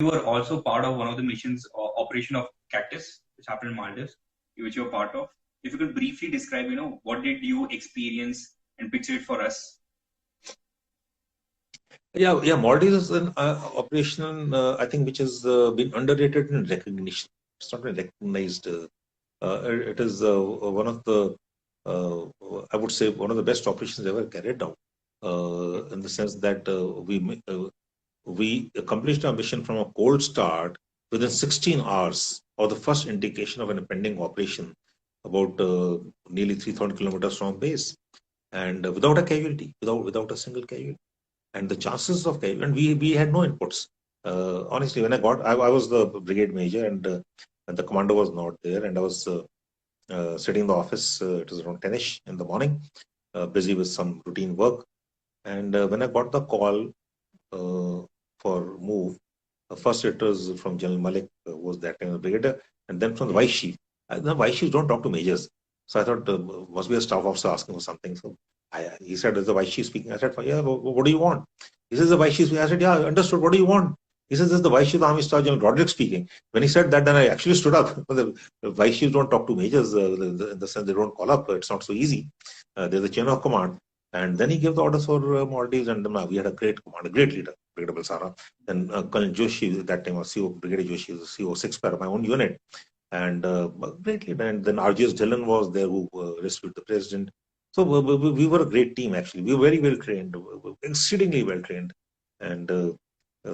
you were also part of one of the missions, operation of Cactus, which happened in Maldives, which you were part of. If you could briefly describe, what did you experience and picture it for us? Yeah. Maldives is an operation, I think, which has been underrated in recognition. It's not been recognized. It is one of the, I would say, one of the best operations ever carried out. In the sense that we accomplished our mission from a cold start within 16 hours of the first indication of an impending operation, about nearly 3,000 kilometers from base, and without a casualty, without a single casualty. And the chances of casualty, and we had no inputs. Honestly, when I was the brigade major, and the commander was not there, and I was sitting in the office. It was around 10ish in the morning, busy with some routine work. And when I got the call for move, first it was from General Malik, was that kind of brigadier, and then from the vice chief. The vice chiefs don't talk to majors. So I thought, must be a staff officer asking for something. So he said, is the vice chief speaking? I said, yeah, what do you want? He says, the vice chief speaking. I said, yeah, understood. What do you want? He says, this is the vice chief, Army Staff General Roderick speaking. When he said that, then I actually stood up. The vice chiefs don't talk to majors in the sense they don't call up. It's not so easy. There's a chain of command. And then he gave the orders for Maldives, and we had a great commander, great leader, Brigadier Bulsara. Then Colonel Joshi, that time was CO, Brigadier Joshi was CO 6 para, my own unit. And great leader. And then RGS Dhillon was there, who rescued the president. So we were a great team, actually. We were very well trained, exceedingly well trained. And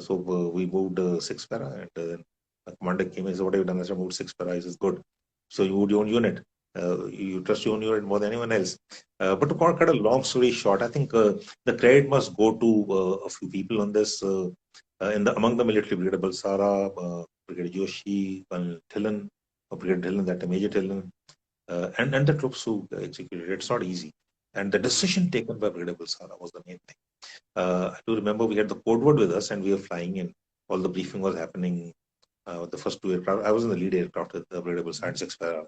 so we moved 6 para, and then the commander came and said, what have you done? I said, moved 6 para. He says, good. So you moved your own unit. You trust your own unit more than anyone else. But to cut a long story short, I think the credit must go to a few people on this. Among the military, Brigadier Bulsara, Brigadier Joshi, Colonel Dhillon, Brigadier Dhillon, that Major Dhillon, and the troops who executed it. It's not easy. And the decision taken by Brigadier Bulsara was the main thing. I do remember we had the code word with us, and we were flying in. All the briefing was happening. The first 2 aircraft, I was in the lead aircraft with the Brigadier Bulsara and 6 para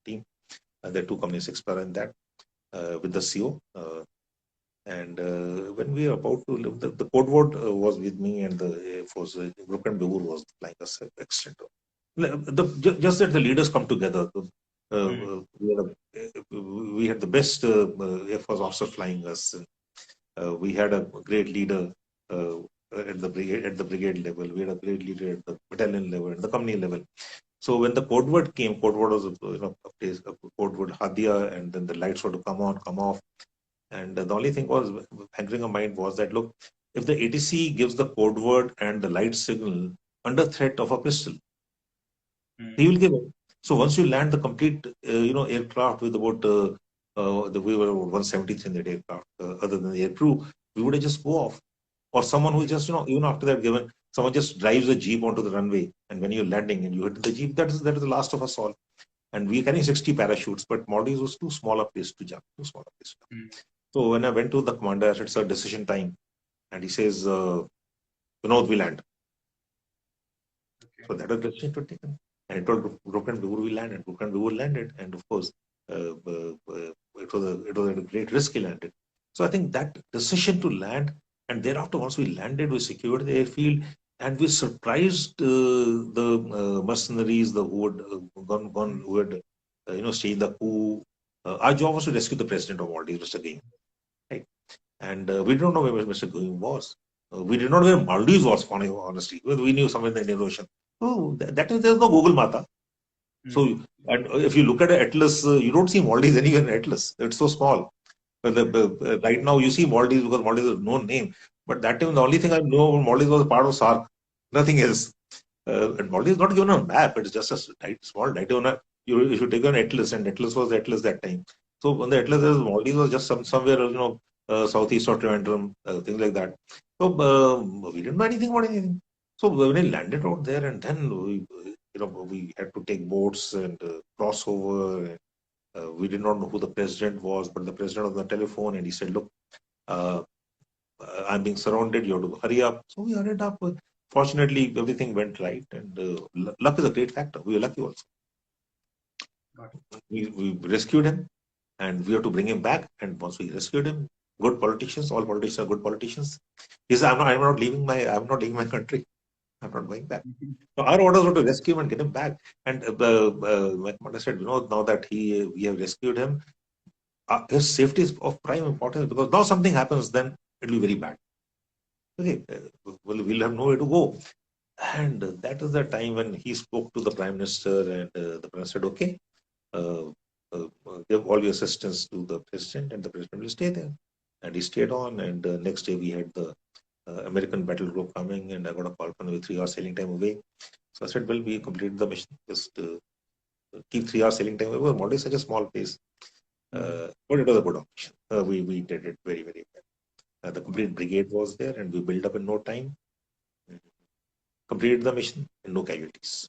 team. There are 2 companies, 6 para in that, with the CO. And when we were about to leave, the code word was with me, and the Air Force, Farukh Bulsara was flying us extent. Just that the leaders come together. We had the best Air Force officer flying us. We had a great leader at the brigade level. We had a great leader at the battalion level, at the company level. So when the code word came, code word was a code word Bhatia, and then the lights were to come on, come off. And the only thing was anchoring in mind was that, look, if the ATC gives the code word and the light signal under threat of a pistol, he will give it. So once you land the complete, aircraft with about we were 173 in that aircraft, other than the air crew, we would have just go off. Or someone who just, even after that given, someone just drives a jeep onto the runway, and when you're landing and you hit the jeep, that is the last of us all. And we carrying 60 parachutes, but Maldives was too small a place to jump. So when I went to the commander, I said, sir, decision time. And he says, Vinod, we land. Okay. So that was the decision to take. And I told Broken Begur we landed. Broken Begur landed. And of course, it was a great risk he landed. So I think that decision to land, and thereafter, once we landed, we secured the airfield, and we surprised the mercenaries, who had staged the coup. Our job was to rescue the president of Maldives, Mr. Gayoom. Right? And we did not know where Mr. Gayoom was. We did not know where Maldives was, honestly. We knew somewhere in the Indian Ocean. Oh, that is, there's no Google Mata. So, and if you look at an atlas, you don't see Maldives anywhere in atlas. It's so small. But right now, you see Maldives because Maldives is a known name. But that time, the only thing I know about Maldives was a part of SAARC. Nothing else. And Maldives is not given on a map. It's just a small data on a. If you take an atlas, and atlas was the atlas that time. So on the atlas, Maldives was just somewhere, southeast of Trivandrum, things like that. So we didn't know anything about anything. So when we landed out there, and then we had to take boats and cross over. We did not know who the president was, but the president was on the telephone, and he said, look, I'm being surrounded, you have to hurry up. So we hurried up. Fortunately, everything went right, and luck is a great factor. We were lucky also. We rescued him, and we have to bring him back. And once we rescued him, good politicians, all politicians are good politicians. He said, I'm not leaving my country. I'm not going back. So our orders were to rescue him and get him back. And my commander said, now that we have rescued him, his safety is of prime importance, because now something happens, then it will be very bad. Okay, we'll have nowhere to go. And that is the time when he spoke to the Prime Minister, and the Prime Minister said, okay, uh, give all your assistance to the President, and the President will stay there. And he stayed on, and next day we had the American battle group coming, and I got a call from the 3 hour sailing time away. So I said, well, we completed the mission. Just keep 3 hours sailing time away. Maldives is such a small place. But it was a good operation. We did it very, very well. The complete brigade was there, and we built up in no time. Completed the mission and no casualties.